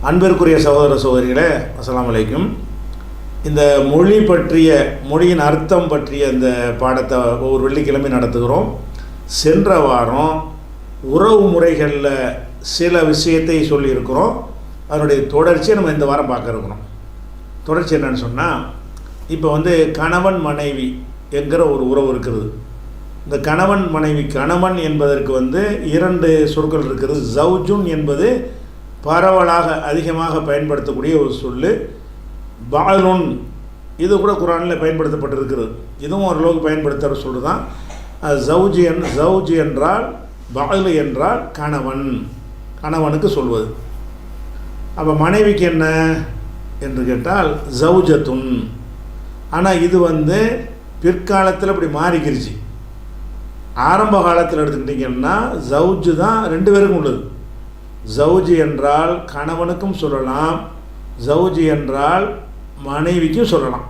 அன்பிற்குரிய சகோதர சகோதரிகளே, அஸ்ஸலாமு அலைக்கும். இந்த மொழி பற்றிய, மொழியின் அர்த்தம் பற்றிய இந்த பாடத்தை ஒவ்வொரு வெள்ளிக்கிழமை நடத்துகிறோம். சென்ற வாரம் உறவு முறைகளில் சில விஷயத்தை சொல்லியிருக்கிறோம். அதனுடைய தொடர்ச்சியை நம்ம இந்த வாரம் பார்க்க இருக்கிறோம். தொடர்ச்சி என்னன்னு சொன்னால், இப்போ கணவன் மனைவி என்கிற ஒரு உறவு இருக்கிறது. இந்த கணவன் மனைவி, கணவன் என்பதற்கு இரண்டு சொற்கள் இருக்கிறது. ஜவுஜுன் என்பது பரவலாக அதிகமாக பயன்படுத்தக்கூடிய ஒரு சொல்லு. பாலுன் இது கூட குரானில் பயன்படுத்தப்பட்டிருக்கிறது. இதுவும் ஓரளவுக்கு பயன்படுத்துகிற சொல்லு தான். ஜவுஜி என்றால், பாலு என்றால் கணவன், கணவனுக்கு சொல்வது. அப்போ மனைவிக்கு என்ன என்று கேட்டால் ஜவுஜத்துன். ஆனால் இது பிற்காலத்தில் இப்படி மாறிக்கிருச்சு. ஆரம்ப காலத்தில் எடுத்துக்கிட்டிங்கன்னா ஜவுஜு தான் ரெண்டு பேருக்கும் உள்ளது. ஜவுஜி என்றால் கணவனுக்கும் சொல்லலாம், ஜவுஜி என்றால் மனைவிக்கும் சொல்லலாம்.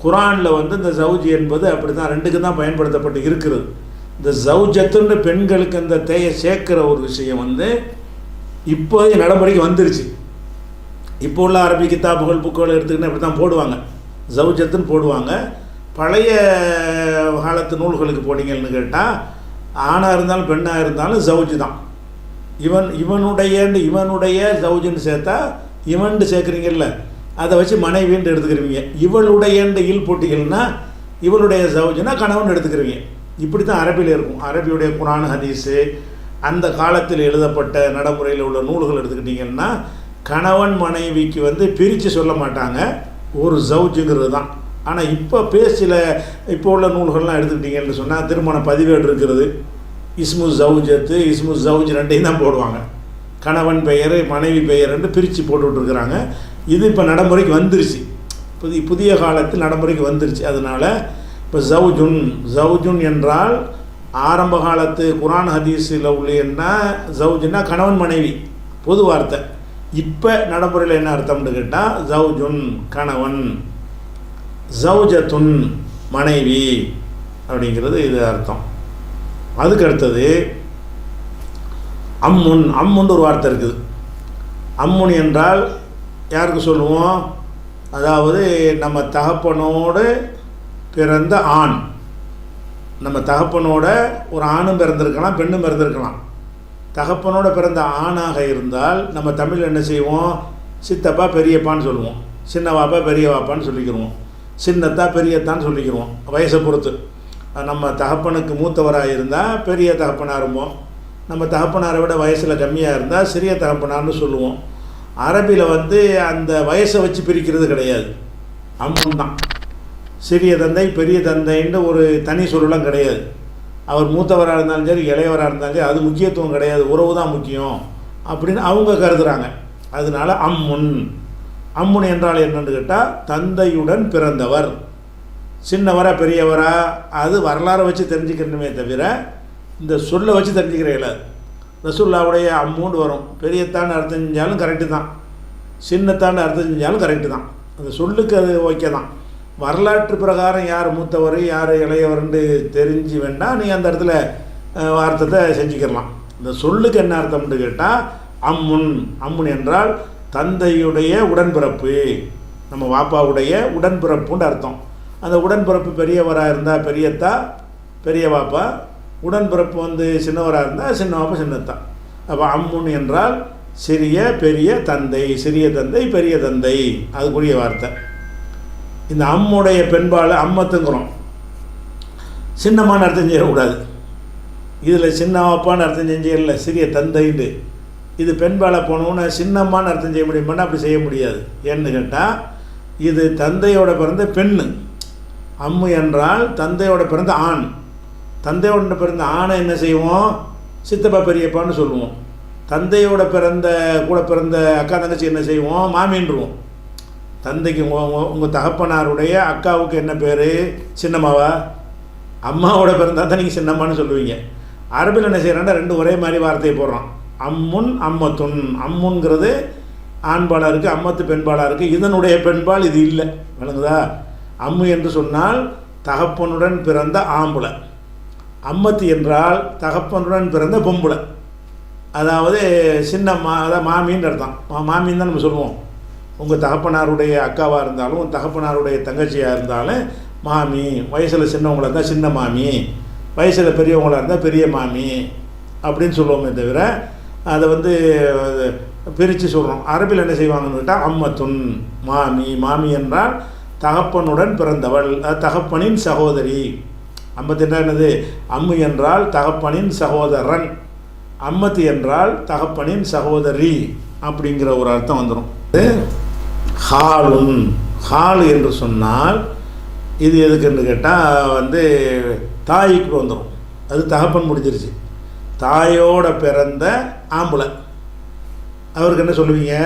குரானில் இந்த ஜவுஜி என்பது அப்படி தான், ரெண்டுக்கு தான் பயன்படுத்தப்பட்டு இருக்கிறது. இந்த ஜவுஜத்துன்ற பெண்களுக்கு இந்த தேயை சேர்க்கிற ஒரு விஷயம் இப்போதைய நடைமுறைக்கு வந்துருச்சு. இப்போ உள்ள அரபி கிதாபுகள், புக்குகள் எடுத்துக்கிட்டு இப்படி தான் போடுவாங்க, ஜவுஜத்துன்னு போடுவாங்க. பழைய காலத்து நூல்களுக்கு போனீங்கன்னு கேட்டால் ஆணாக இருந்தாலும் பெண்ணாக இருந்தாலும் ஜவுஜு தான். இவனுடைய ஜவுஜுன்னு சேர்த்தா இவன்ட்டு சேர்க்குறீங்கல்ல, அதை வச்சு மனைவின்னு எடுத்துக்கிறீங்க. இவளுடையண்டு இல் போட்டிகள்னா இவளுடைய ஜவுஜுன்னா கணவன் எடுத்துக்கிறீங்க. இப்படி தான் அரபியில் இருக்கும். அரபியுடைய குரான், ஹதீஸு, அந்த காலத்தில் எழுதப்பட்ட நடைமுறையில் உள்ள நூல்கள் எடுத்துக்கிட்டிங்கன்னா கணவன் மனைவிக்கு பிரித்து சொல்ல மாட்டாங்க, ஒரு ஜவுஜுங்கிறது தான். ஆனால் இப்போ உள்ள நூல்கள்லாம் எடுத்துக்கிட்டிங்கன்னு சொன்னால் திருமண பதிவேடு இருக்கிறது. இஸ்மு ஜவுஜத்து, இஸ்மு ஜவுஜ் ரெண்டையும் தான் போடுவாங்க. கணவன் பெயர், மனைவி பெயர் என்று பிரித்து போட்டுட்ருக்குறாங்க. இது இப்போ நடைமுறைக்கு வந்துருச்சு. புதிய காலத்தில் நடைமுறைக்கு வந்துருச்சு. அதனால் இப்போ ஜவுஜுன் என்றால் ஆரம்ப காலத்து குரான் ஹதீஸில் உள்ள என்ன ஜவுஜுன்னா கணவன் மனைவி பொது வார்த்தை. இப்போ நடைமுறையில் என்ன அர்த்தம்னு கேட்டால் ஜவுஜுன் கணவன், ஜவுஜத்துன் மனைவி அப்படிங்கிறது இது அர்த்தம். அதுக்கு அடுத்தது அம்முன்னு ஒரு வார்த்தை இருக்குது. அம்முன் என்றால் யாருக்கு சொல்லுவோம்? அதாவது நம்ம தகப்பனோடு பிறந்த ஆண். நம்ம தகப்பனோட ஒரு ஆணும் பிறந்திருக்கலாம், பெண்ணும் பிறந்திருக்கலாம். தகப்பனோட பிறந்த ஆணாக இருந்தால் நம்ம தமிழ் என்ன செய்வோம்? சித்தப்பா பெரியப்பான்னு சொல்லுவோம், சின்ன வாப்பா பெரிய வாப்பான்னு சொல்லிக்கிடுவோம், சின்னத்தா பெரியத்தான்னு சொல்லிக்கிடுவோம் வயசை பொறுத்து. நம்ம தகப்பனுக்கு மூத்தவராக இருந்தால் பெரிய தகப்பனாக இருப்போம், நம்ம தகப்பனாரை விட வயசில் கம்மியாக இருந்தால் சிறிய தகப்பனார்னு சொல்லுவோம். அரபியில் அந்த வயசை வச்சு பிரிக்கிறது கிடையாது, அம்மன் தான். சிறிய தந்தை பெரிய தந்தைன்னு ஒரு தனி சொல்லலாம் கிடையாது. அவர் மூத்தவராக இருந்தாலும் சரி, இளையவராக இருந்தாலும் சரி, அது முக்கியத்துவம் கிடையாது, உறவு தான் முக்கியம் அப்படின்னு அவங்க கருதுகிறாங்க. அதனால அம்முன் என்றால் என்னென்னு கேட்டால் தந்தையுடன் பிறந்தவர். சின்னவரா பெரியவரா அது வரலாறை வச்சு தெரிஞ்சுக்கணுமே தவிர இந்த சொல்லை வச்சு தெரிஞ்சுக்கிற இயலாது. ரசூலுல்லாவுடைய அம்முன்னு வரும், பெரியத்தான்னு அர்த்தம் செஞ்சாலும் கரெக்டு தான், சின்னத்தான்னு அர்த்தம் செஞ்சாலும் கரெக்டு தான். அந்த சொல்லுக்கு அது ஓகே தான். வரலாற்று பிரகாரம் யார் மூத்தவர் யார் இளையவர்ன்னு தெரிஞ்சு வேண்டாம் நீ அந்த இடத்துல அர்த்தத்தை செஞ்சுக்கிடலாம். இந்த சொல்லுக்கு என்ன அர்த்தம்னு கேட்டால் அம்முன் என்றால் தந்தையுடைய உடன்பிறப்பு, நம்ம வாப்பாவுடைய உடன்பிறப்புன்னு அர்த்தம். அந்த உடன்பிறப்பு பெரியவராக இருந்தால் பெரியத்தா பெரிய வாப்பா, உடன்பிறப்பு சின்னவராக இருந்தால் சின்ன வாப்பா சின்னத்தா. அப்போ அம்முன் என்றால் சிறிய பெரிய தந்தை, சிறிய தந்தை பெரிய தந்தை, அதுக்குரிய வார்த்தை. இந்த அம்முடைய பெண்பால் அம்மத்துங்கிறோம். சின்னம்மான்னு அர்த்தம் செய்யக்கூடாது. இதில் சின்ன வாப்பான்னு அர்த்தம் செஞ்சதில்லை, சிறிய தந்தைன்னு. இது பெண்பாலை போனோன்னா சின்னம்மான்னு அர்த்தம் செய்ய முடியுமான்னா அப்படி செய்ய முடியாது. ஏன்னு கேட்டால் இது தந்தையோட பிறந்த பெண்ணு. அம்மு என்றால் தந்தையோட பிறந்த ஆண். தந்தையோட பிறந்த ஆணை என்ன செய்வோம்? சித்தப்பா பெரியப்பான்னு சொல்லுவோம். தந்தையோட கூட பிறந்த அக்கா தங்கச்சி என்ன செய்வோம்? மாமின்றுவோம். தந்தைக்கு உங்கள் தகப்பனாருடைய அக்காவுக்கு என்ன பேர்? சின்னம்மாவா? அம்மாவோட பிறந்தால் தான் நீங்கள் சின்னம்மான்னு சொல்லுவீங்க. அரபில் என்ன செய்கிறாண்டா ரெண்டு ஒரே மாதிரி வார்த்தையை போடுறோம். அம்முன் அம்மத்துன். அம்முன்கிறது ஆண்பாலாக இருக்குது, அம்மத்து பெண்பாலாக இருக்குது. இதனுடைய பெண்பால் இது இல்லை, விளங்குதா? அம்மு என்று சொன்னால் தகப்பனுடன் பிறந்த ஆம்புலை, அம்மத்து என்றால் தகப்பனுடன் பிறந்த பொம்புலை. அதாவது சின்ன அதாவது மாமின்னு அர்த்தம். மாமின்னு தான் நம்ம சொல்லுவோம். உங்கள் தகப்பனாருடைய அக்காவாக இருந்தாலும் உங்கள் தகப்பனாருடைய தங்கச்சியாக இருந்தாலும் மாமி. வயசில் சின்னவங்களாக இருந்தால் சின்ன மாமி, வயசில் பெரியவங்களாக இருந்தால் பெரிய மாமி அப்படின்னு சொல்லுவோமே தவிர அதை வந்து பிரித்து சொல்கிறோம். அரபில் என்ன செய்வாங்கன்னு கேட்டால் அம்மத்துன் மாமி. மாமி என்றால் தகப்பனுடன் பிறந்தவள், அது தகப்பனின் சகோதரி. அம்மத்து என்ன என்னது? அம்மு என்றால் தகப்பனின் சகோதரன், அம்மத்தி என்றால் தகப்பனின் சகோதரி அப்படிங்கிற ஒரு அர்த்தம் வந்துடும். ஹாலுன், ஹால் என்று சொன்னால் இது எதுக்குன்னு கேட்டால் வந்து தாய்க்கு வந்துடும். அது தகப்பன் முடிஞ்சிருச்சு. தாயோட பிறந்த ஆம்பளை அவருக்கு என்ன சொல்லுவீங்க?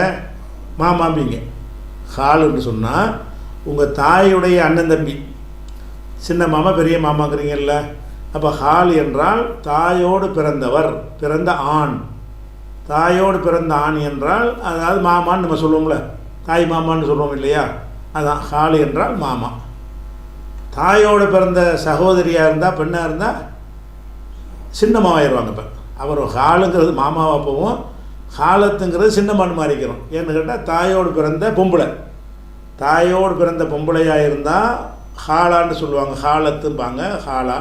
மாமாம்பிங்க. ஹாலுன்னு சொன்னால் உங்கள் தாயுடைய அண்ணன் தம்பி, சின்ன மாமா பெரிய மாமாங்கிறீங்கல்ல. அப்போ ஹால் என்றால் தாயோடு பிறந்தவர், பிறந்த ஆண். தாயோடு பிறந்த ஆண் என்றால் அதாவது மாமான்னு நம்ம சொல்லுவோம்ல, தாய் மாமான்னு சொல்லுவோம் இல்லையா, அதான் ஹால் என்றால் மாமா. தாயோடு பிறந்த சகோதரியாக இருந்தால் பெண்ணாக இருந்தால் சின்னம்மாவாயிருவாங்க. இப்போ அவர் ஹாலுங்கிறது மாமாவாக போவோம், ஹாலத்துங்கிறது சின்னம்மான்னு மாறிக்கிறோம். ஏன்னு கேட்டால் தாயோடு பிறந்த பொம்பளை, தாயோடு பிறந்த பொம்பளையாக இருந்தால் ஹாலான்னு சொல்லுவாங்க, ஹாலத்தும்பாங்க. ஹாலா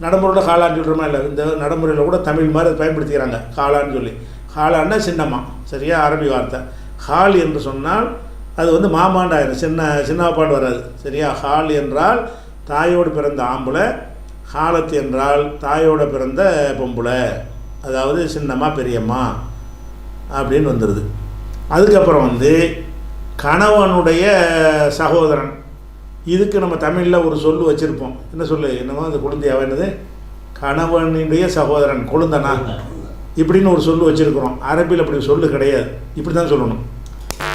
நடைமுறையில் ஹாலான்னு சொல்கிறோமா இல்லை, இந்த நடைமுறையில் கூட தமிழ் மாதிரி அதை பயன்படுத்திக்கிறாங்க ஹாலான்னு சொல்லி. ஹாலான்னா சின்னம்மா, சரியா? அரபி வார்த்தை. ஹால் என்று சொன்னால் அது வந்து மாமாண்டாயிரும், சின்னப்பாடு வராது, சரியா? ஹால் என்றால் தாயோடு பிறந்த ஆம்பளை, ஹாலத்து என்றால் தாயோடு பிறந்த பொம்பளை, அதாவது சின்னம்மா பெரியம்மா அப்படின்னு வந்துடுது. அதுக்கப்புறம் வந்து கணவனுடைய சகோதரன். இதுக்கு நம்ம தமிழில் ஒரு சொல்லு வச்சுருப்போம். என்ன சொல்லு? என்னமோ அது குழந்தையாக என்னது? கணவனுடைய சகோதரன், கொழுந்தனா இப்படின்னு ஒரு சொல்லு வச்சுருக்குறோம். அரபியில் அப்படி சொல்லு கிடையாது, இப்படி தான் சொல்லணும்.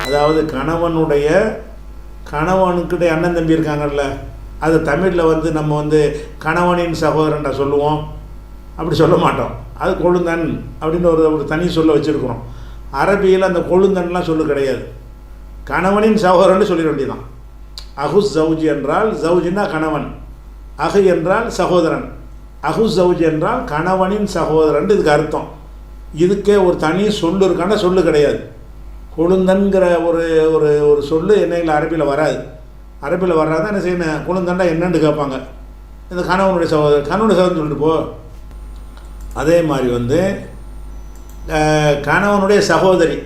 அதாவது கணவனுக்கிட்ட அண்ணன் தம்பி இருக்காங்கல்ல, அது தமிழில் வந்து நம்ம வந்து கணவனின் சகோதரன் சொல்லுவோம், அப்படி சொல்ல மாட்டோம். அது கொழுந்தன் அப்படின்னு ஒரு தனி சொல்ல வச்சுருக்குறோம். அரபியில் அந்த கொழுந்தன்லாம் சொல்லு கிடையாது, கணவனின் சகோதரன் சொல்லிட வேண்டியதான். அஹுஸ் ஜவுஜி என்றால், ஜவுஜின்னா கணவன், அஹு என்றால் சகோதரன், அஹுஸ் ஜவுஜி என்றால் கணவனின் சகோதரன் இதுக்கு அர்த்தம். இதுக்கே ஒரு தனி சொல்லு இருக்கான சொல்லு கிடையாது. கொழுந்தன்கிற ஒரு ஒரு ஒரு சொல்லு என்னையில் அரபியில் வராது. அரபியில் வராதான் என்ன செய்யணும்? கொழுந்தண்டா என்னன்னு கேட்பாங்க. இந்த கணவனுடைய சகோதரன் சொல்லிட்டு போ. அதே மாதிரி வந்து கணவனுடைய சகோதரி,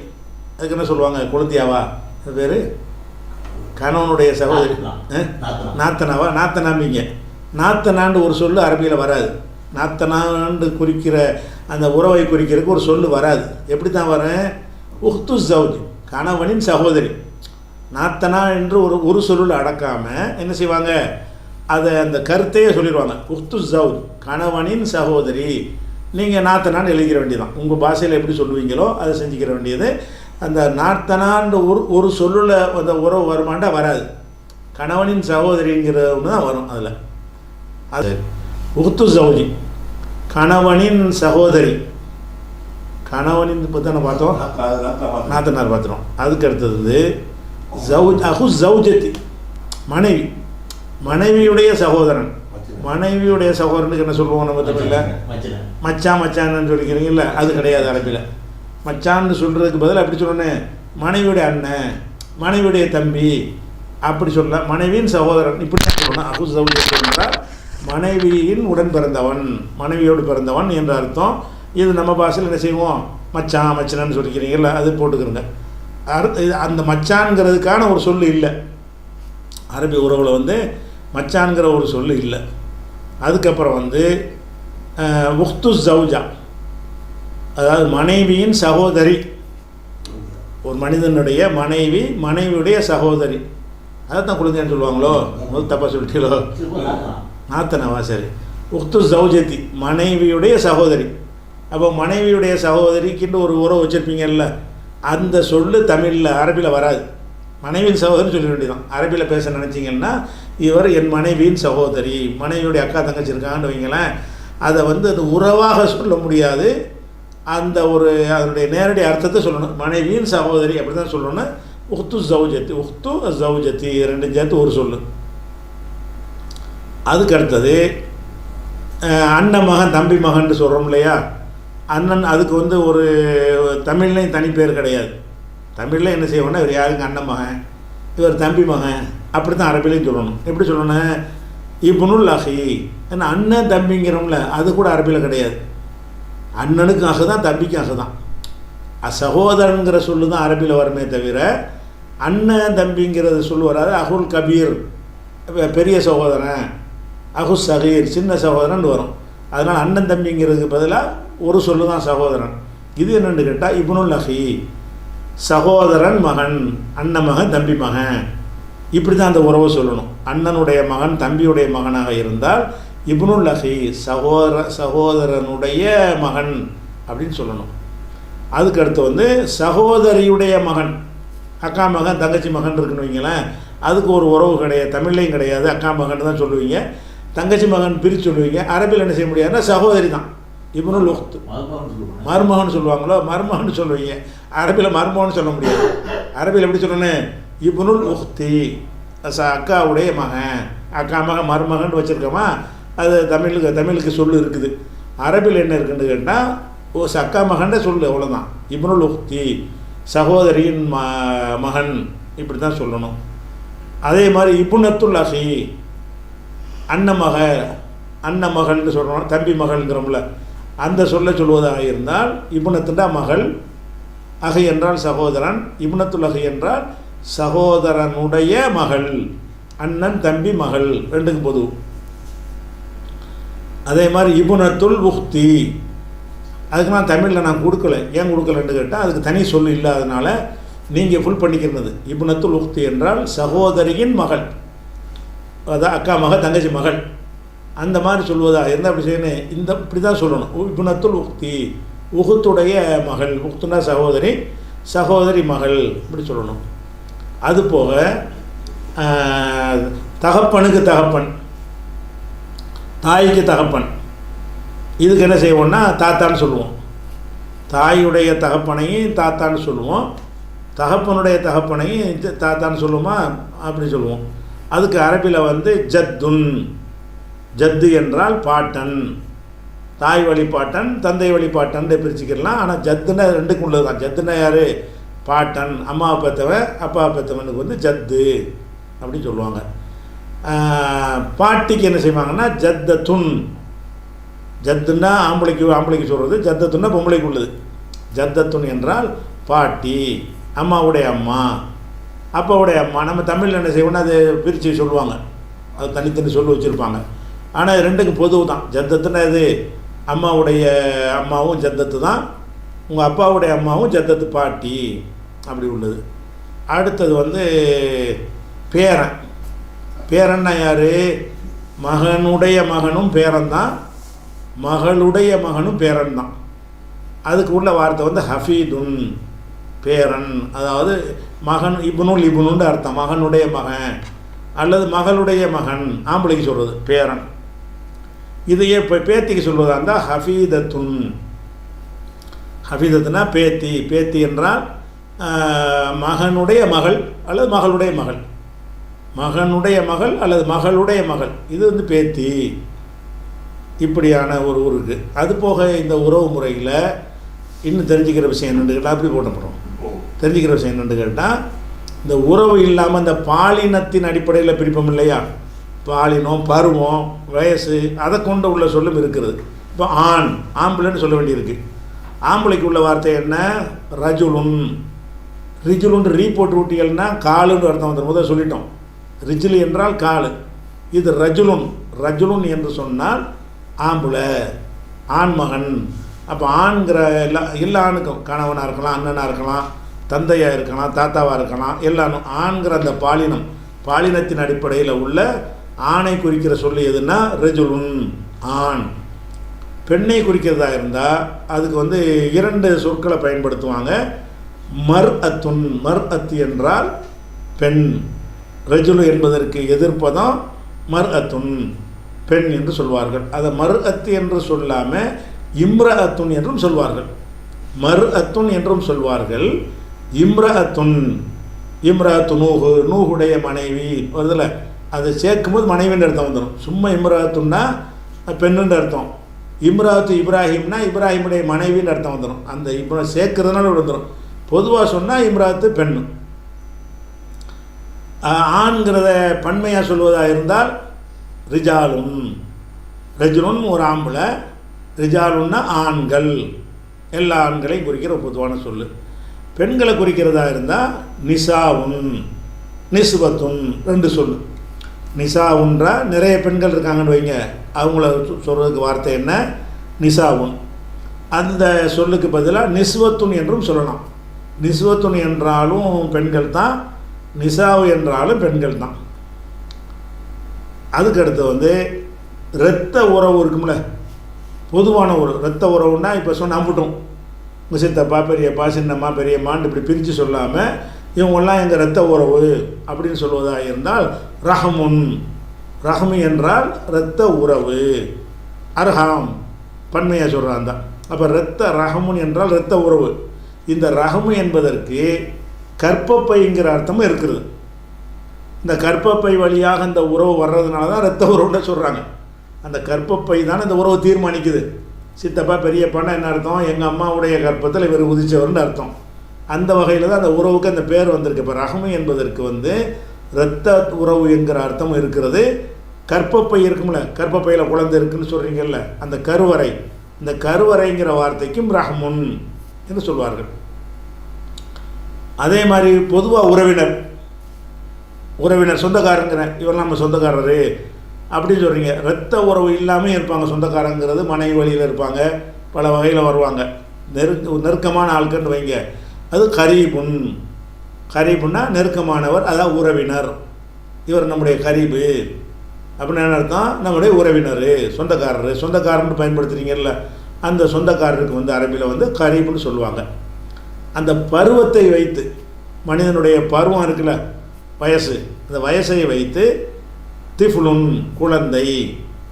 அதுக்கு என்ன சொல்லுவாங்க? கொழுந்தியாவா? அது பேர் கணவனுடைய சகோதரி, நாத்தனாவா? நாத்தனாம்பிங்க. நாத்தனாண்டு ஒரு சொல்லு அரபியில் வராது. நாத்தனாண்டு குறிக்கிற அந்த உறவை குறிக்கிறதுக்கு ஒரு சொல்லு வராது. எப்படி தான் வரேன்? உஹ்து ஜவுஜ், கணவனின் சகோதரி. நாத்தனா என்று ஒரு சொல்லில் அடக்காமல் என்ன செய்வாங்க? அதை அந்த கருத்தையே சொல்லிடுவாங்க. உஹ்து ஜவுஜ், கணவனின் சகோதரி. நீங்கள் நாத்தனான்னு எழுதிக்கிற வேண்டியதான். உங்கள் பாஷையில் எப்படி சொல்லுவீங்களோ அதை செஞ்சுக்கிற வேண்டியது. அந்த நாத்தனான்ற ஒரு சொல்லில் அந்த உறவு வருமாண்டா வராது. கணவனின் சகோதரிங்கிற ஒன்று தான் வரும் அதில். அது உஹ்து ஜவுஜி, கணவனின் சகோதரி. கணவனின் இப்போ தானே பார்த்தோம், நாத்தனார் பார்த்துறோம். அதுக்கு அடுத்தது அஹு ஜவுஜத்தி, மனைவி, மனைவியுடைய சகோதரன். மனைவியுடைய சகோதரனுக்கு என்ன சொல்லுவோம் நம்ம தமிழில்? மச்சான்னு சொல்லிக்கிறீங்கல்ல, அது கிடையாது அரபியில். மச்சான்னு சொல்கிறதுக்கு பதில் அப்படி சொல்லணும், மனைவியுடைய அண்ணன், மனைவியுடைய தம்பி அப்படி சொல்ல. மனைவியின் சகோதரன் இப்படி தான் சொல்லணும். அஹு ஜவுஜத்தி என்றால் மனைவியின் உடன் பிறந்தவன், மனைவியோடு பிறந்தவன் என்ற அர்த்தம். இது நம்ம பாஷையில் என்ன செய்வோம்? மச்சான்னு சொல்லிக்கிறீங்கல்ல, அது போட்டுக்கிறோங்க. அந்த மச்சான்ங்கிறதுக்கான ஒரு சொல்லு இல்லை அரபி உறவில் வந்து, மச்சான்கிற ஒரு சொல்லு இல்லை. அதுக்கப்புறம் வந்து உஹ்து ஜவுஜா, அதாவது மனைவியின் சகோதரி. ஒரு மனிதனுடைய மனைவி, மனைவியுடைய சகோதரி. அதைத்தான் குழந்தைன்னு சொல்லுவாங்களோ? முதல் தப்பாக சொல்லிட்டீங்களோ? நாத்தனவா? சரி. உஹ்து ஜவுஜத்தி, மனைவியுடைய சகோதரி. அப்போ மனைவியுடைய சகோதரிக்குன்னு ஒரு உறவு வச்சுருப்பீங்கல்ல, அந்த சொல்லு தமிழில் அரபியில் வராது. மனைவியின் சகோதரி சொல்ல வேண்டியதான். அரபியில் பேச நினச்சிங்கன்னா இவர் என் மனைவியின் சகோதரி, மனைவியுடைய அக்கா தங்கச்சி இருக்காங்கன்னு வைங்களேன், அதை வந்து அது உறவாக சொல்ல முடியாது. அந்த ஒரு அதனுடைய நேரடி அர்த்தத்தை சொல்லணும். மனைவியின் சகோதரி அப்படி தான் சொல்லணும். உஹ்து ஜவுஜத்தி, உஹ்து ஜவுஜத்தி ரெண்டு சேர்த்து ஒரு சொல்லு. அதுக்கு அடுத்தது அண்ணன் மகன் தம்பி மகன் சொல்கிறோம் இல்லையா, அண்ணன் அதுக்கு வந்து ஒரு தமிழ்லையும் தனி பேர் கிடையாது. தமிழில் என்ன செய்வோன்னா இவர் யாருங்க அண்ணன் மகன், இவர் தம்பி மகன், அப்படி தான் அரபிலையும் சொல்லணும். எப்படி சொல்லணும்? இப்னுல் அஹி, ஏன்னா அண்ணன் தம்பிங்கிறோம்ல, அது கூட அரபியில் கிடையாது. அண்ணனுக்கும் அஹு தான், தம்பிக்கும் அஹு தான். சகோதரனுங்கிற சொல்லு தான் அரபியில் வருமே தவிர அண்ணன் தம்பிங்கிறது சொல்லு வராது. அகுல் கபீர் பெரிய சகோதரன், அகு சகீர் சின்ன சகோதரன் வரும். அதனால் அண்ணன் தம்பிங்கிறதுக்கு பதிலாக ஒரு சொல்லு தான் சகோதரன். இது என்னென்னு கேட்டால் இப்னுல் அஹி, சகோதரன் மகன், அண்ணன் மகன் தம்பி மகன், இப்படி தான் அந்த உறவை சொல்லணும். அண்ணனுடைய மகன் தம்பியுடைய மகனாக இருந்தால் இப்னுல் அஹி, சகோதரனுடைய மகன் அப்படின்னு சொல்லணும். அதுக்கு அடுத்து வந்து சகோதரியுடைய மகன், அக்கா மகன் தங்கச்சி மகன் இருக்குன்னு வைங்களேன், அதுக்கு ஒரு உறவு கிடையாது, தமிழ்லையும் கிடையாது. அக்கா மகன் தான் சொல்லுவீங்க, தங்கச்சி மகன் பிரித்து சொல்லுவீங்க. அரபியில் என்ன செய்ய முடியாதுன்னா சகோதரி தான், இப்னுல் உக்த், மருமகன் சொல்லுவாங்களோ மருமகன் சொல்லுவீங்க. அரபியில் மருமகன் சொல்ல முடியாது. அரபியில் எப்படி சொல்லணும்? இப்னுல் உக்தி, அக்காவுடைய மகன், அக்கா மகன் மருமகன் வச்சுருக்கோமா, அது தமிழுக்கு சொல்லு இருக்குது. அரபியில் என்ன இருக்குன்னு கேட்டால் அக்கா மகன்ட சொல்லு, அவ்வளோதான். இப்னுல் உக்தி, சகோதரியின் மகன், இப்படி தான் சொல்லணும். அதே மாதிரி இப்னத்துல் அஹி, அண்ணன் மகள்னு சொல்கிறோம், தம்பி மகள்ங்கிறோம்ல, அந்த சொல்லுவதாக இருந்தால் இப்னத்துண்டா மகள், அஹி என்றால் சகோதரன், இப்னத்துல் அஹி என்றால் சகோதரனுடைய மகள், அண்ணன் தம்பி மகள் ரெண்டுக்கும் பொது. அதே மாதிரி இப்னத்துல் உக்தி, அதுக்கு நான் தமிழில் நான் கொடுக்கல. ஏன் கொடுக்கலன்னு கேட்டால் அதுக்கு தனி சொல் இல்லாதனால நீங்கள் ஃபுல் பண்ணிக்கிறது. இப்னத்துல் உக்தி என்றால் சகோதரியின் மகள், அதான் அக்கா மகள் தங்கச்சி மகள், அந்த மாதிரி சொல்வதாக இருந்தால் அப்படி செய்யணும். இப்படி தான் சொல்லணும். இப்னத்துல் உக்தி, உகுத்துடைய மகள், உக்துனா சகோதரி, சகோதரி மகள், இப்படி சொல்லணும். அதுபோக தகப்பனுக்கு தகப்பன், தாய்க்கு தகப்பன், இதுக்கு என்ன செய்வோம்னா தாத்தான்னு சொல்லுவோம். தாயுடைய தகப்பனையும் தாத்தான்னு சொல்லுவோம், தகப்பனுடைய தகப்பனையும் தாத்தான்னு சொல்லுவோமா, அப்படி சொல்லுவோம். அதுக்கு அரபியில் வந்து ஜத்துன், ஜத்து என்றால் பாட்டன், தாய் வழிபாட்டன் தந்தை வழிபாட்டன் பிரிச்சுக்கலாம். ஆனால் ஜத்துன்னா ரெண்டுக்கும் உள்ளது தான். ஜத்துன்னா யார்? பாட்டன், அம்மாவை பெற்றவன் அப்பாவை பெற்றவனுக்கு வந்து ஜத்து அப்படின்னு சொல்லுவாங்க. பாட்டிக்கு என்ன செய்வாங்கன்னா ஜத்தத்துன், ஜத்துன்னா ஆம்பளைக்கு சொல்கிறது, ஜத்தத்துன்னா பொம்பளைக்கு உள்ளது. ஜத்தத்துன் என்றால் பாட்டி, அம்மாவுடைய அம்மா, அப்பாவுடைய அம்மா. நம்ம தமிழில் என்ன செய்வோம்னா அது பிரித்து சொல்லுவாங்க, அது தனித்தனி சொல்லி வச்சுருப்பாங்க. ஆனால் ரெண்டுக்கும் பொதுவு தான். ஜத்தத்துன்னா இது அம்மாவுடைய அம்மாவும் ஜத்தத்து தான், உங்கள் அப்பாவுடைய அம்மாவும் ஜத்தத்து பாட்டி, அப்படி உள்ளது. அடுத்தது வந்து பேரன். பேரன்னா யார்? மகனுடைய மகனும் பேரன் தான், மகளுடைய மகனும் பேரன் தான். அதுக்கு உள்ள வார்த்தை வந்து ஹஃபீதுன், பேரன். அதாவது மகன், இப்னுன்னு அர்த்தம், மகனுடைய மகன் அல்லது மகளுடைய மகன், ஆம்பளைக்கு சொல்கிறது பேரன். இதையே இப்போ பேத்திக்கு சொல்வதாக இருந்தால் ஹஃபீதத்துன். ஹஃபீதத்துனா பேத்தி, பேத்தி என்றால் மகனுடைய மகள் அல்லது மகளுடைய மகள், மகனுடைய மகள் அல்லது மகளுடைய மகள், இது வந்து பேத்தி. இப்படியான ஒரு இருக்குது. அது போக இந்த உறவு முறையில் இன்னும் தெரிஞ்சுக்கிற விஷயம் என்னென்னு கேட்டால், அப்படி போட்டப்படும் தெரிஞ்சுக்கிற விஷயம் என்னென்னு கேட்டால், இந்த உறவு இல்லாமல் இந்த பாலினத்தின் அடிப்படையில் பிரிப்போம் இல்லையா, பாலினம், பருவம், வயசு, அதை கொண்டு உள்ள சொல்லும் இருக்கிறது. இப்போ ஆம்பளைன்னு சொல்ல வேண்டியிருக்கு. ஆம்பளைக்கு உள்ள வார்த்தை என்ன? ரஜுலுன். ரிஜுலுன்னு ரீ போட்டு விட்டீங்கன்னா காலுன்னு அர்த்தம் வந்துடும். முதல் சொல்லிட்டோம், ரிஜுலு என்றால் காலு. இது ரஜுலுன் என்று சொன்னால் ஆம்பளை, ஆண்மகன். அப்போ ஆண்கிற எல்லா ஆணுக்கும் கணவனாக இருக்கலாம், அண்ணனாக இருக்கலாம், தந்தையாக இருக்கலாம், தாத்தாவாக இருக்கலாம், எல்லாரும் ஆண்கிற அந்த பாலினத்தின் அடிப்படையில் உள்ள ஆணை குறிக்கிற சொல்லி எதுன்னா ரஜுலுன், ஆண். பெண்ணை குறிக்கிறதா இருந்தால் அதுக்கு வந்து 2 சொற்களை பயன்படுத்துவாங்க. மர்அத்து என்றால் பெண், ரஜுலு என்பதற்கு எதிர்ப்பதம் மர்அத்துன், பெண் என்று சொல்வார்கள். அதை மர்அத்து என்று சொல்லாமல் இம்ரஅத்துன் என்றும் சொல்வார்கள். மர்அத்துன் என்றும் சொல்வார்கள், இம்ரஅத்துன். இம்ரஅத்து நூஹுடைய மனைவி வருதில்ல, அதை சேர்க்கும்போது மனைவின்னு அர்த்தம் வந்துடும். சும்மா இம்ரஅத்துன்னா பெண்ணுன்ற அர்த்தம், இம்ராத்து இப்ராஹிம்னா இப்ராஹிமுடைய மனைவின்னு அர்த்தம் வந்துடும். அந்த சேர்க்கறதுனால வந்துடும். பொதுவாக சொன்னால் இம்ராத்து பெண்ணு. ஆண்கிறத பன்மையாக சொல்வதாக இருந்தால் ரிஜாலுன், ரஜுலுன் ஒரு ஆம்பளை, ரிஜாலுன்னா ஆண்கள், எல்லா ஆண்களையும் குறிக்கிற பொதுவான சொல்லு. பெண்களை குறிக்கிறதா இருந்தால் நிசாவுன், நிஸ்பத்துன், ரெண்டு சொல்லு. நிசாவுன்றா நிறைய பெண்கள் இருக்காங்கன்னு வைங்க, அவங்கள சொல்கிறதுக்கு வார்த்தை என்ன? நிசாவுன். அந்த சொல்லுக்கு பதிலாக நிஸ்வத்துன் என்றும் சொல்லலாம். நிஸ்வத்துன் என்றாலும் பெண்கள் தான், நிசாவு என்றாலும் பெண்கள் தான். அதுக்கடுத்து இரத்த உறவு இருக்கும்ல, பொதுவான உறவு. இரத்த உறவுன்னா இப்போ சொன்ன அம்புட்டும் சித்தப்பா பெரியப்பா சின்னம்மா பெரியம்மான்னு இப்படி பிரித்து சொல்லாமல் இவங்கெல்லாம் எங்கள் இரத்த உறவு அப்படின்னு சொல்வதாக இருந்தால் ரஹமுன். ரஹமு என்றால் இரத்த உறவு. அர்ஹாம் பன்மையாக சொல்கிறான் தான். அப்போ இரத்த ரஹமுன் என்றால் இரத்த உறவு. இந்த ரஹமு என்பதற்கு கற்பப்பைங்கிற அர்த்தமும் இருக்குது. இந்த கற்பப்பை வழியாக இந்த உறவு வர்றதுனால தான் இரத்த உறவுன்னு சொல்கிறாங்க. அந்த கற்பப்பை தானே இந்த உறவு தீர்மானிக்குது. சித்தப்பா பெரியப்பான்னா என்ன அர்த்தம்? எங்கள் அம்மாவுடைய கற்பத்தில் இவர் உதிச்சவர்னு அர்த்தம். அந்த வகையில் தான் அந்த உறவுக்கு அந்த பேர் வந்திருக்கு. இப்போ ரஹமு என்பதற்கு இரத்த உறவு என்கிற அர்த்தம் இருக்கிறது. கற்பப்பை இருக்கும்ல, கற்பப்பையில் குழந்தை இருக்குன்னு சொல்கிறீங்கல்ல, அந்த கருவறை, இந்த கருவறைங்கிற வார்த்தைக்கும் ரஹமுன் என்று சொல்வார்கள். அதே மாதிரி பொதுவாக உறவினர் சொந்தக்காரங்கிற இவர் நம்ம சொந்தக்காரரு அப்படின்னு சொல்கிறீங்க. இரத்த உறவு இல்லாமல் இருப்பாங்க. சொந்தக்காரங்கிறது மனைவி வழியில் இருப்பாங்க, பல வகையில் வருவாங்க. நெருக்கமான ஆட்கள்னு வைங்க, அது கரீபுன். கரீபுன்னா நெருக்கமானவர், அதான் உறவினர். இவர் நம்முடைய கரீபு அப்படின்னு என்ன அர்த்தம்? நம்முடைய உறவினர், சொந்தக்காரர். சொந்தக்காரன்னு பயன்படுத்துகிறீங்கல்ல, அந்த சொந்தக்காரருக்கு அரபியில் கரீபுன்னு சொல்லுவாங்க. அந்த பருவத்தை வைத்து, மனிதனுடைய பருவம் இருக்குல்ல, வயசு, அந்த வயசை வைத்து திஃபுலுன்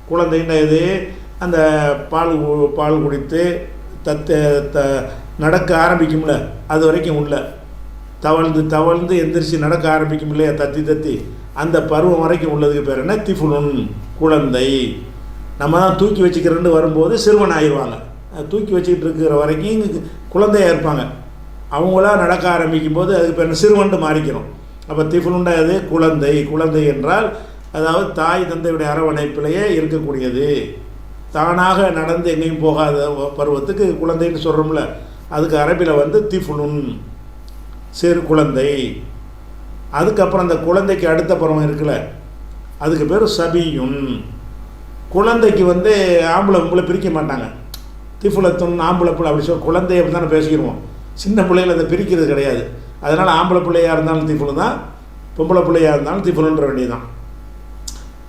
குழந்தைன்னா எது? அந்த பால் குடித்து நடக்க ஆரம்பிக்கும்ல, அது வரைக்கும் உள்ள தவழ்ந்து எந்திரிச்சு நடக்க ஆரம்பிக்கும் இல்லையா, தத்தி அந்த பருவம் வரைக்கும் உள்ளதுக்கு பேர் என்ன? திஃபுலுன், குழந்தை. நம்ம தான் தூக்கி வச்சுக்கிறேன்னு வரும்போது சிறுவன் ஆயிடுவாங்க. தூக்கி வச்சுக்கிட்டு இருக்கிற வரைக்கும் குழந்தையாக இருப்பாங்க. அவங்களா நடக்க ஆரம்பிக்கும் போது அதுக்கு பேர் சிறுவன்ட்டு மாறிக்கிறோம். அப்போ திஃபுலுண்டா எது? குழந்தை என்றால் அதாவது தாய் தந்தையுடைய அரவணைப்பிலேயே இருக்கக்கூடியது. தானாக நடந்து எங்கேயும் போகாத பருவத்துக்கு குழந்தைன்னு சொல்கிறோம்ல, அதுக்கு அரபியில் திஃபுலுன், சிறு குழந்தை. அதுக்கப்புறம் அந்த குழந்தைக்கு அடுத்த பருவம் இருக்குல்ல, அதுக்கு பேர் சபியுன். குழந்தைக்கு ஆம்பளை பொம்பளை பிரிக்க மாட்டாங்க. திஃபுலத்துன் ஆம்பளை பிள்ளை அப்படி குழந்தைய அப்படி தானே பேசிக்கிடுவோம். சின்ன பிள்ளைகள் அதை பிரிக்கிறது கிடையாது. அதனால் ஆம்பளை பிள்ளையாக இருந்தாலும் திஃபுலு தான், பொம்பளை பிள்ளையாக இருந்தாலும் திஃபுலுன்ற வேண்டியதான்.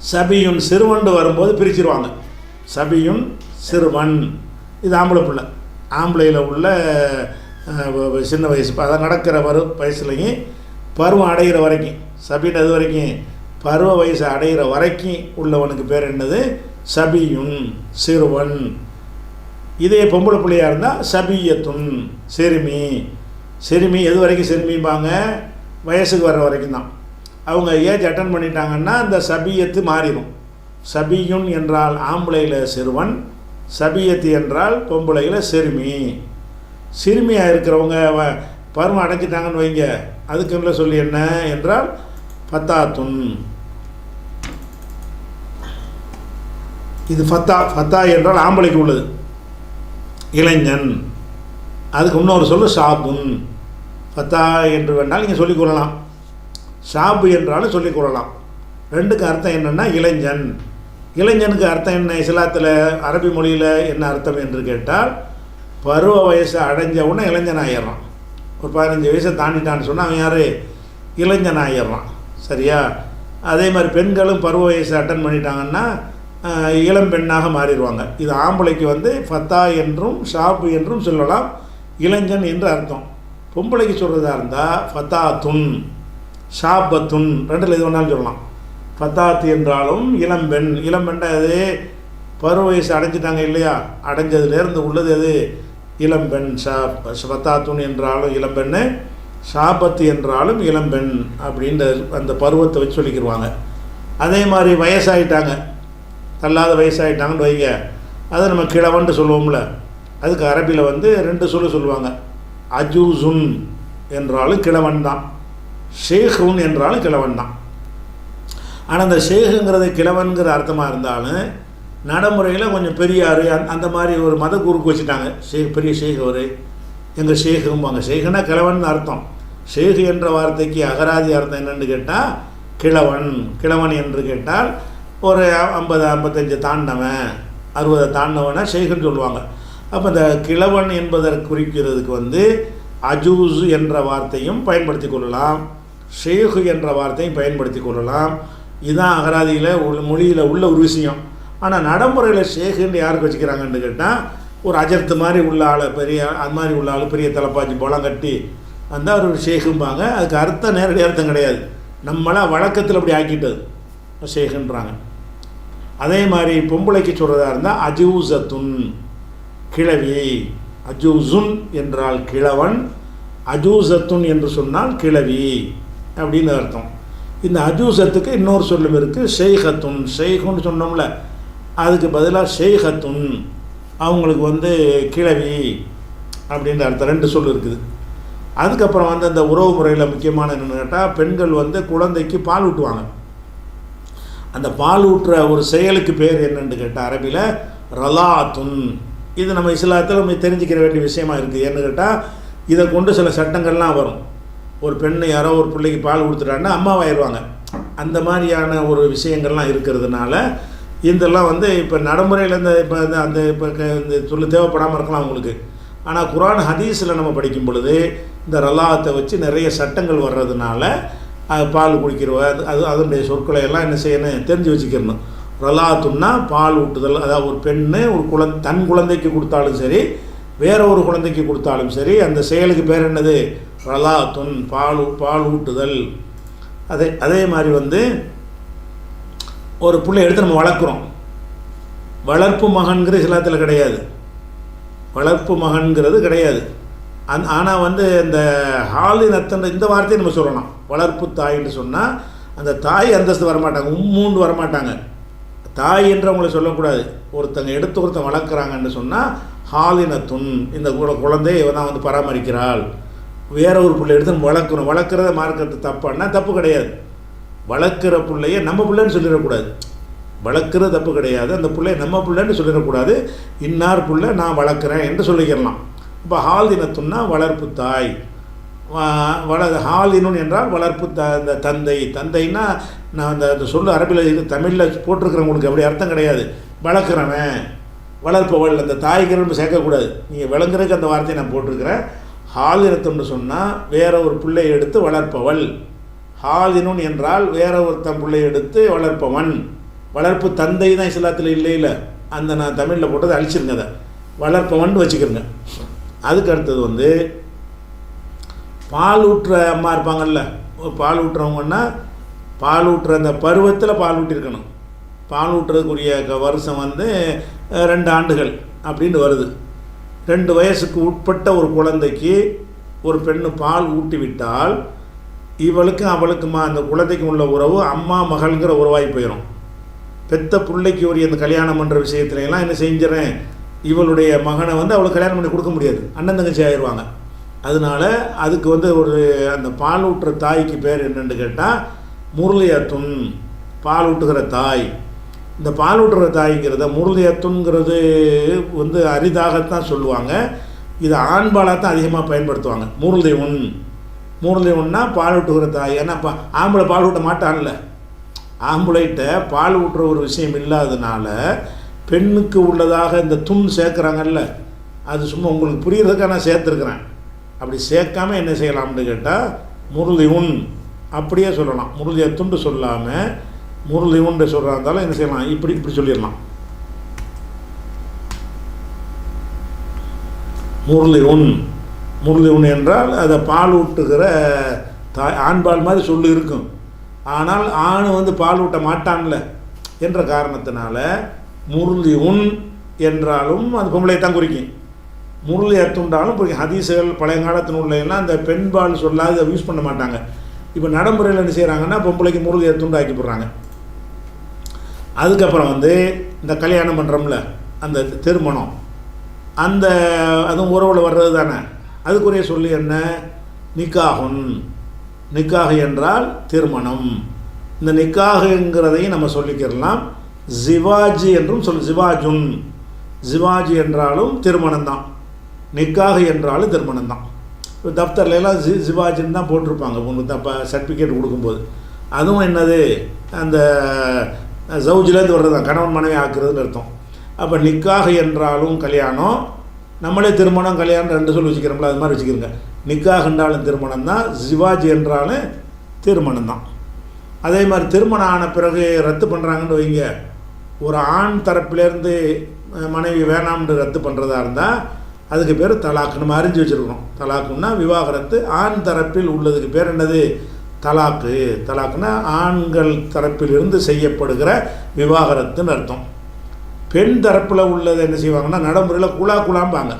சபியுன் சிறுவண்டு வரும்போது பிரிச்சிருவாங்க. சபியுன் சிறுவன், இது ஆம்பளை பிள்ளை. ஆம்பளையில் உள்ள சின்ன வயசு, அதான் நடக்கிற வயசுலையும் பருவம் அடைகிற வரைக்கும், சபின் அது வரைக்கும் பருவ வயசு அடைகிற வரைக்கும் உள்ளவனுக்கு பேர் என்னது? சபியுன், சிறுவன். இதே பொம்பளை பிள்ளையாக இருந்தால் சபியத்துன், சிறுமி. எது வரைக்கும் சிறுமிப்பாங்க? வயசுக்கு வர்ற வரைக்கும் தான். அவங்க ஏஜ் அட்டன் பண்ணிட்டாங்கன்னா அந்த சபியத்து மாறிடும். சபியுன் என்றால் ஆம்பளையில் சிறுவன், சபியத்து என்றால் பொம்பளையில் சிறுமியாக இருக்கிறவங்க பருவம் அடைஞ்சிட்டாங்கன்னு வைங்க, அதுக்குள்ள சொல்லி என்ன என்றால் ஃபத்தாத்துன். இது ஃபத்தா என்றால் ஆம்பளைக்கு உள்ளது, இளைஞன். அதுக்கு இன்னொரு சொல்லு ஷாபுன். ஃபத்தா என்று வேண்டால் நீங்கள் சொல்லிக்கொள்ளலாம், ஷாபு என்றாலும் சொல்லிக்கொள்ளலாம். ரெண்டுக்கு அர்த்தம் என்னென்னா இளைஞன். இளைஞனுக்கு அர்த்தம் என்ன? இஸ்லாத்தில் அரபி மொழியில் என்ன அர்த்தம் என்று கேட்டால், பருவ வயசை அடைஞ்சவுடனே இளைஞன் ஆயிடுறான். ஒரு 15 வயசை தாண்டிட்டான்னு சொன்னால் அவன் யார்? இளைஞன் ஆயிடுறான். சரியா? அதே மாதிரி பெண்களும் பருவ வயசை அட்டன் பண்ணிட்டாங்கன்னா இளம் பெண்ணாக மாறிடுவாங்க. இது ஆம்பளைக்கு ஃபத்தா என்றும் ஷாபு என்றும் சொல்லலாம், இளைஞன் என்று அர்த்தம். பொம்பளைக்கு சொல்கிறதா இருந்தால் ஃபத்தாத்துன், ஷாபத்துன், ரெண்டில் எது வேணாலும் சொல்லலாம். ஃபத்தாத்து என்றாலும் இளம்பெண். இளம்பெண்ணா அது பருவ வயசு அடைஞ்சிட்டாங்க இல்லையா, அடைஞ்சதுலேருந்து உள்ளது அது இளம்பெண். ஃபத்தாத்துன் என்றாலும் இளம்பெண்ணு, ஷாபத்து என்றாலும் இளம்பெண் அப்படின்ற அந்த பருவத்தை வச்சு சொல்லிக்கிடுவாங்க. அதே மாதிரி வயசாகிட்டாங்க, தள்ளாத வயசாகிட்டாங்கன்னு வைங்க, அதை நம்ம கிழவன்ட்டு சொல்லுவோம்ல, அதுக்கு அரபியில் வந்து 2 சொல்லுவாங்க. அஜூசுன் என்றாலும் கிழவன் தான், ஷேகுன் என்றாலும் கிழவன் தான். ஆனால் அந்த ஷேகுங்கிறது கிழவன்கிற அர்த்தமாக இருந்தாலும் நடைமுறையில் கொஞ்சம் பெரியார் அந்த மாதிரி ஒரு மத குறுக்கு வச்சுட்டாங்க. பெரிய ஷேக் அவர், எங்கள் ஷேகும்பாங்க. ஷேகுனா கிழவன் அர்த்தம். ஷேகு என்ற வார்த்தைக்கு அகராதி அர்த்தம் என்னென்னு கேட்டால் கிழவன். கிழவன் என்று கேட்டால் ஒரு 50-55 தாண்டவன், 60 தாண்டவனை ஷேகுன்னு சொல்லுவாங்க. அப்போ இந்த கிழவன் என்பதற்கு குறிக்கிறதுக்கு வந்து அஜூஸ் என்ற வார்த்தையும் பயன்படுத்தி கொள்ளலாம், ஷேகு என்ற வார்த்தையும் பயன்படுத்தி கொள்ளலாம். இதுதான் அகராதியில் மொழியில் உள்ள ஒரு விஷயம். ஆனால் நடைமுறையில் ஷேகுன்னு யாருக்கு வச்சுக்கிறாங்கன்னு கேட்டால் ஒரு அஜர்த்து மாதிரி உள்ள ஆள், பெரிய அது மாதிரி உள்ள ஆள், பெரிய தலைப்பாச்சி பழம் கட்டி அந்த ஒரு ஷேகும்பாங்க. அதுக்கு அர்த்தம் நேரடி அர்த்தம் கிடையாது, நம்மளாம் வழக்கத்தில் அப்படி ஆக்கிட்டது ஷேகுன்றாங்க. அதே மாதிரி பொம்பளைக்கு சொல்கிறதா இருந்தால் அஜூசத்துன் கிழவி. அஜூசுன் என்றால் கிழவன், அஜூசத்துன் என்று சொன்னால் கிழவி அப்படின்னு அர்த்தம். இந்த அஜூசத்துக்கு இன்னொரு சொல்லும் இருக்குது, ஷெய்ஹத்துன். ஷெய்ஹுன்னு சொன்னோம்ல, அதுக்கு பதிலாக ஷெய்ஹத்துன், அவங்களுக்கு வந்து கிழவி அப்படின்ற அர்த்தம். 2 சொல் இருக்குது. அதுக்கப்புறம் வந்து அந்த உறவு முறையில் முக்கியமான என்னென்னு கேட்டால் பெண்கள் வந்து குழந்தைக்கு பால் ஊட்டுவாங்க. அந்த பால் ஊட்டுற ஒரு செயலுக்கு பேர் என்னென்னு கேட்டால் அரபியில் ரலாத்துன். இது நம்ம இஸ்லாத்தில் நம்ம தெரிஞ்சிக்கிற வேண்டிய விஷயமா இருக்குது. ஏன்னு கேட்டால் இதை கொண்டு சில சட்டங்கள்லாம் வரும். ஒரு பெண்ணு யாரோ ஒரு பிள்ளைக்கு பால் கொடுத்துட்டாங்கன்னா அம்மாவாயிடுவாங்க. அந்த மாதிரியான ஒரு விஷயங்கள்லாம் இருக்கிறதுனால இதெல்லாம் வந்து இப்போ நடைமுறையில் இந்த சொல்ல தேவைப்படாமல் இருக்கலாம் அவங்களுக்கு. ஆனால் குர்ஆன் ஹதீஸில் நம்ம படிக்கும் பொழுது இந்த ரலாத்தை வச்சு நிறைய சட்டங்கள் வர்றதுனால பால் குடிக்கிறவ அதனுடைய சொற்களை எல்லாம் என்ன செய்யணும் தெரிஞ்சு வச்சுக்கிறணும். ரலாத்துன்னா பால் ஊட்டுதல். அதாவது ஒரு பெண்ணு ஒரு தன் குழந்தைக்கு கொடுத்தாலும் சரி, வேற ஒரு குழந்தைக்கு கொடுத்தாலும் சரி, அந்த செயலுக்கு பேர் என்னது? ரலாத்துன், பால் ஊட்டுதல். அதே மாதிரி வந்து ஒரு பிள்ளை எடுத்து நம்ம வளர்க்குறோம். வளர்ப்பு மகன்கிற இஸ்லாத்தில் கிடையாது, வளர்ப்பு மகன்கிறது கிடையாது. ஆனால் வந்து இந்த ஹாலினத்தன் இந்த வார்த்தையை நம்ம சொல்லலாம். வளர்ப்பு தாயின்னு சொன்னால் அந்த தாய் அந்தஸ்து வரமாட்டாங்க, உம்மூண்டு வரமாட்டாங்க. தாய் என்று அவங்கள சொல்லக்கூடாது. ஒருத்தங்க எடுத்து ஒருத்தன் வளர்க்குறாங்கன்னு சொன்னால் ஹாலினத்துன், இந்த குழந்தையை தான் வந்து பராமரிக்கிறாள். வேற ஒரு பிள்ளை எடுத்து நம்ம வளர்க்குறோம். வளர்க்குறத மார்க்கத்து தப்பான்னா தப்பு கிடையாது. வளர்க்குற பிள்ளைய நம்ம பிள்ளைன்னு சொல்லிடக்கூடாது. வளர்க்குற தப்பு கிடையாது. அந்த பிள்ளைய நம்ம பிள்ளைன்னு சொல்லிடக்கூடாது. இன்னார் பிள்ளை நான் வளர்க்குறேன் என்று சொல்லிக்கிறலாம். இப்போ ஹாலினத்துன்னா வளர்ப்பு தாய். ஹாலினுன் என்றால் வளர்ப்பு இந்த தந்தை. தந்தைன்னா நான் அந்த சொல்லு அரபியில் தமிழில் போட்டிருக்கிறவங்களுக்கு அப்படி அர்த்தம் கிடையாது. வளர்க்குறவன், வளர்ப்பவள், அந்த தாய்க்கு சேர்க்கக்கூடாது. நீங்கள் விளங்குறதுக்கு அந்த வார்த்தையை நான் போட்டிருக்கிறேன். ஹாலினத்துன்னு சொன்னால் வேற ஒரு பிள்ளையை எடுத்து வளர்ப்பவள். ஹாலினுன் என்றால் வேற ஒருத்தன் பிள்ளையை எடுத்து வளர்ப்பவன். வளர்ப்பு தந்தை தான் இஸ்லாத்தில் இல்லை. அந்த நான் தமிழில் போட்டதை அழிச்சிருங்க, அதை வளர்ப்பவன் வச்சுக்கிறேங்க. அதுக்கு அடுத்தது வந்து பால் ஊட்டுற அம்மா இருப்பாங்கல்ல, பால் ஊட்டுறவங்கன்னா பால் ஊட்டுற அந்த பருவத்தில் பால் ஊட்டியிருக்கணும். பால் ஊட்டுறதுக்குரிய வருஷம் வந்து 2 ஆண்டுகள் அப்படின்னு வருது. 2 வயசுக்கு உட்பட்ட ஒரு குழந்தைக்கு ஒரு பெண்ணு பால் ஊட்டி விட்டால் இவளுக்கும் அவளுக்குமா அந்த குழந்தைக்கும் உள்ள உறவு அம்மா மகள்கிற உறவாகி போயிடும். பெத்த பிள்ளைக்கு ஒரு அந்த கல்யாணம் பண்ணுற விஷயத்துலலாம் என்ன செஞ்சிடறேன், இவளுடைய மகனை வந்து அவளுக்கு கல்யாணம் பண்ணி கொடுக்க முடியாது, அண்ணன் தங்கச்சி ஆயிடுவாங்க. அதனால அதுக்கு வந்து ஒரு அந்த பால் ஊட்டுற தாய்க்கு பேர் என்னென்னு கேட்டால் முர்லியத்துன், பால் ஊட்டுகிற தாய். இந்த பால் ஊட்டுகிற தாய்ங்கிறத முர்லியத்துங்கிறது வந்து அரிதாகத்தான் சொல்லுவாங்க. இது ஆண்பாலாக தான் அதிகமாக பயன்படுத்துவாங்க. முர்லியுன்னா பால் ஊட்டுகிற தாய். ஏன்னா ஆம்பளை பால் ஊட்ட மாட்டான்ல, ஆம்பளைகிட்ட பால் ஊட்டுற ஒரு விஷயம் இல்லாததுனால பெண்ணுக்கு உள்ளதாக இந்த துண் சேர்க்குறாங்கல்ல, அது சும்மா உங்களுக்கு புரிகிறதுக்காக நான் சேர்த்துருக்குறேன். அப்படி சேர்க்காமல் என்ன செய்யலாம்னு கேட்டால் முர்லியுன் அப்படியே சொல்லலாம். முர்லியத்துண்டு சொல்லாமல் முர்லியுன்னு சொல்கிறா இருந்தாலும் என்ன செய்யலாம், இப்படி சொல்லிடலாம். முர்லியுன் என்றால் அதை பால் ஊட்டுகிற தாய். ஆண்பால் மாதிரி சொல்லு இருக்கும், ஆனால் ஆண் வந்து பால் ஊட்ட மாட்டான்ல என்ற காரணத்தினால முர்லியுன் என்றாலும் அது பொம்பளை தான் குறிக்கும். முர்லியத்துண்டாலும் குறிக்கும். ஹதீஸுகள் பழைய காலத்தின் உள்ளெல்லாம் அந்த பெண்பால் சொல்லாது அதை யூஸ் பண்ண மாட்டாங்க. இப்போ நடைமுறையில் என்ன செய்கிறாங்கன்னா பொம்பளைக்கு முர்லியத்துண்டு ஆக்கி போடுறாங்க. அதுக்கப்புறம் வந்து இந்த கல்யாணம் பண்ணுறோம்ல, அந்த திருமணம், அந்த அதுவும் உறவில் வர்றது தானே. அதுக்குரிய சொல்லி என்ன? நிக்காகுன். நிக்காக என்றால் திருமணம். இந்த நிக்காகுங்கிறதையும் நம்ம சொல்லிக்கிறலாம். ஜிவாஜி என்றும் ஜிவாஜுன். ஜிவாஜி என்றாலும் திருமணம் தான், நிக்காக என்றாலும் திருமணம் தான். இப்போ தப்தர்லாம் ஜிவாஜின்னு தான் போட்டிருப்பாங்க உங்களுக்கு அப்போ சர்டிஃபிகேட் கொடுக்கும்போது. அதுவும் என்னது? அந்த ஜவுஜிலேருந்து வர்றது தான், கணவன் மனைவி ஆக்குறதுன்னு அர்த்தம். அப்போ நிக்காக என்றாலும் கல்யாணம், நம்மளே திருமணம் கல்யாணம் ரெண்டு சொல்லி வச்சுக்கிறோம்ல, அது மாதிரி வச்சுக்கிறோங்க. நிக்காக என்றாலும் திருமணம் தான், ஜிவாஜி என்றாலும் திருமணம் தான். அதே மாதிரி திருமணம் ஆன பிறகு ரத்து பண்ணுறாங்கன்னு வைங்க, ஒரு ஆண் தரப்பிலேருந்து மனைவி வேணாம்னு ரத்து பண்ணுறதா இருந்தால் அதுக்கு பேர் தலாக்கு. நம்ம அறிஞ்சு வச்சுருக்கணும். தலாக்குன்னா விவாகரத்து. ஆண் தரப்பில் உள்ளதுக்கு பேர் என்னது? தலாக்கு. தலாக்குன்னா ஆண்கள் தரப்பிலிருந்து செய்யப்படுகிற விவாகரத்துன்னு அர்த்தம். பெண் தரப்பில் உள்ளது என்ன செய்வாங்கன்னா நடைமுறையில் குலாம்பாங்க.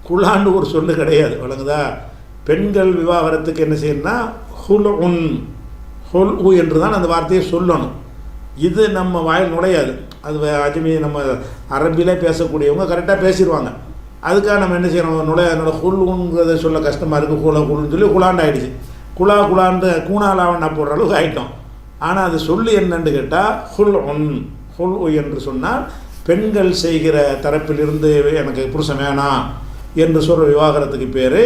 குலான்னு ஒரு சொல்லு கிடையாது, வழங்குதா? பெண்கள் விவாகரத்துக்கு என்ன செய்யணும்னா ஹுல் என்று தான் அந்த வார்த்தையை சொல்லணும். இது நம்ம வாயில் நுழையாது. அது அஜமி நம்ம அரபியிலே பேசக்கூடியவங்க கரெக்டாக பேசிடுவாங்க. அதுக்காக நம்ம என்ன செய்யணும்? என்னோட ஹுல்ங்கிறத சொல்ல கஷ்டமாக இருக்குது, குலுன்னு சொல்லி குலாண்டு ஆகிடுச்சு. குலாண்டு கூணாலாவண்ணா போடுற அளவுக்கு ஆகிட்டோம். ஆனால் அது சொல்லி என்னன்னு கேட்டால் ஹுல் என்று சொன்னால் பெண்கள் செய்கிற தரப்பிலிருந்து எனக்கு புருஷன் வேணாம் என்று சொல்கிற விவாகரத்துக்கு பேர்.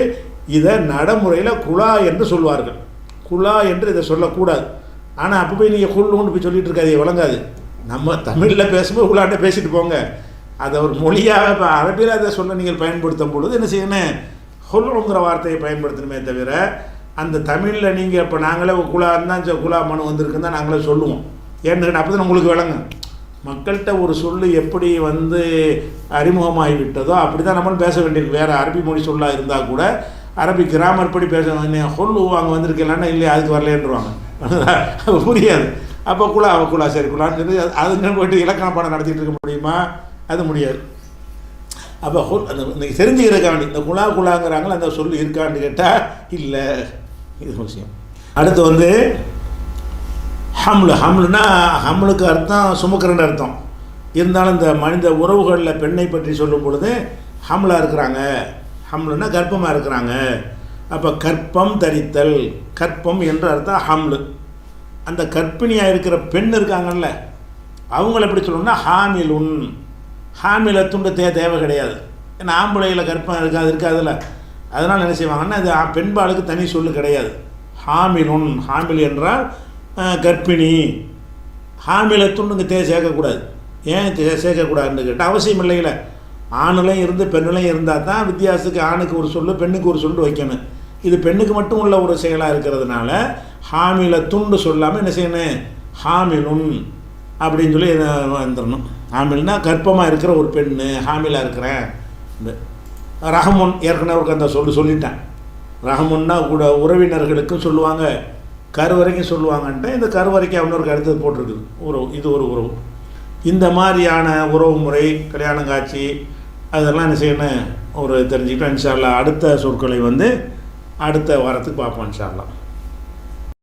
இதை நடைமுறையில் குலா என்று சொல்வார்கள். குலா என்று இதை சொல்லக்கூடாது. ஆனால் அப்போ போய் நீங்கள் ஹுல்லுன்னு போய் சொல்லிட்டு இருக்காது, வழங்காது. நம்ம தமிழில் பேசும்போது குலாண்ட பேசிட்டு போங்க. அதை ஒரு மொழியாக இப்போ அரபியில் அதை சொல்ல நீங்கள் பயன்படுத்தும் பொழுது என்ன செய்யணும்? ஹுல்லுங்கிற வார்த்தையை பயன்படுத்தணுமே தவிர அந்த தமிழில் நீங்கள் இப்போ நாங்களே குலா இருந்தால் குலா மனு வந்திருக்குன்னு தான் நாங்களே சொல்லுவோம். ஏன்னு அப்போ தான் உங்களுக்கு விளங்கும். மக்கள்கிட்ட ஒரு சொல்லு எப்படி அறிமுகமாகி விட்டதோ அப்படி தான் நம்மளும் பேச வேண்டியிருக்கு. வேறு அரபி மொழி சொல்லாக இருந்தால் கூட அரபி கிராமர் படி பேச ஹொல்லு அங்கே வந்திருக்கலான்னா இல்லையா அதுக்கு வரலேன்றுவாங்க, புரியாது. அப்போ குலா சரி குலான்னு சொல்லி அதுன்னு போய்ட்டு இலக்கண பாடம் நடத்திட்டு இருக்க முடியுமா? அது முடியாது. அப்போ அந்த இன்றைக்கி தெரிஞ்சுக்கிறக்காண்டி இந்த குலாங்கிறாங்களே அந்த சொல்லு இருக்கான்னு கேட்டால் இல்லை, இது விஷயம். அடுத்து ஹம்லுனா ஹம்லுக்கு அர்த்தம் சுமக்கிறன்னு அர்த்தம். இருந்தாலும் இந்த மனித உறவுகளில் பெண்ணை பற்றி சொல்லும் பொழுது ஹம்லாக இருக்கிறாங்க. ஹம்லுன்னா கர்ப்பமாக இருக்கிறாங்க. அப்போ கற்பம் தரித்தல், கற்பம் என்று அர்த்தம் ஹம்லு. அந்த கர்ப்பிணியாக இருக்கிற பெண் இருக்காங்கல்ல, அவங்கள எப்படி சொல்லணும்னா ஹாமிலத்துண்டு தேவை கிடையாது. ஏன்னா ஆம்பளையில் கற்பம் இருக்காதுல்ல, அதனால் என்ன செய்வாங்கன்னா அது பெண்பாளுக்கு தனி சொல்லு கிடையாது. ஹாமில் என்றால் கர்ப்பிணி. ஹாமிலத்துண்டு இங்கே சேர்க்கக்கூடாது. ஏன் சேர்க்கக்கூடாதுன்னு கேட்டால் அவசியம் இல்லைங்கள. ஆணுலையும் இருந்து பெண்ணுலையும் இருந்தால் தான் வித்தியாசத்துக்கு ஆணுக்கு ஒரு சொல்லு பெண்ணுக்கு ஒரு சொல்லு வைக்கணும். இது பெண்ணுக்கு மட்டும் உள்ள ஒரு செயலாக இருக்கிறதுனால ஹாமிலத்துண்டு சொல்லாமல் என்ன செய்யணும்? ஹாமிலுன் அப்படின்னு சொல்லி வந்துடணும். ஹாமில்னா கர்ப்பமாக இருக்கிற ஒரு பெண்ணு, ஹாமிலாக இருக்கிறேன். இந்த ரஹமுன் ஏற்கனவே அந்த சொல்லிட்டேன். ரஹமுன்னா கூட உறவினர்களுக்கும் சொல்லுவாங்க, கருவறைக்கும் சொல்லுவாங்கன்ட்டு. இந்த கருவறைக்கு அவனோருக்கு அடுத்தது போட்டிருக்குது உறவு. இது ஒரு உறவு. இந்த மாதிரியான உறவு முறை, கல்யாணம் காட்சி அதெல்லாம் என்ன செய்யணும்? தெரிஞ்சுக்கிட்டோம். இன்ஷா அல்லாஹ் அடுத்த சொற்களை அடுத்த வாரத்துக்கு பார்ப்போம் இன்ஷா அல்லாஹ்.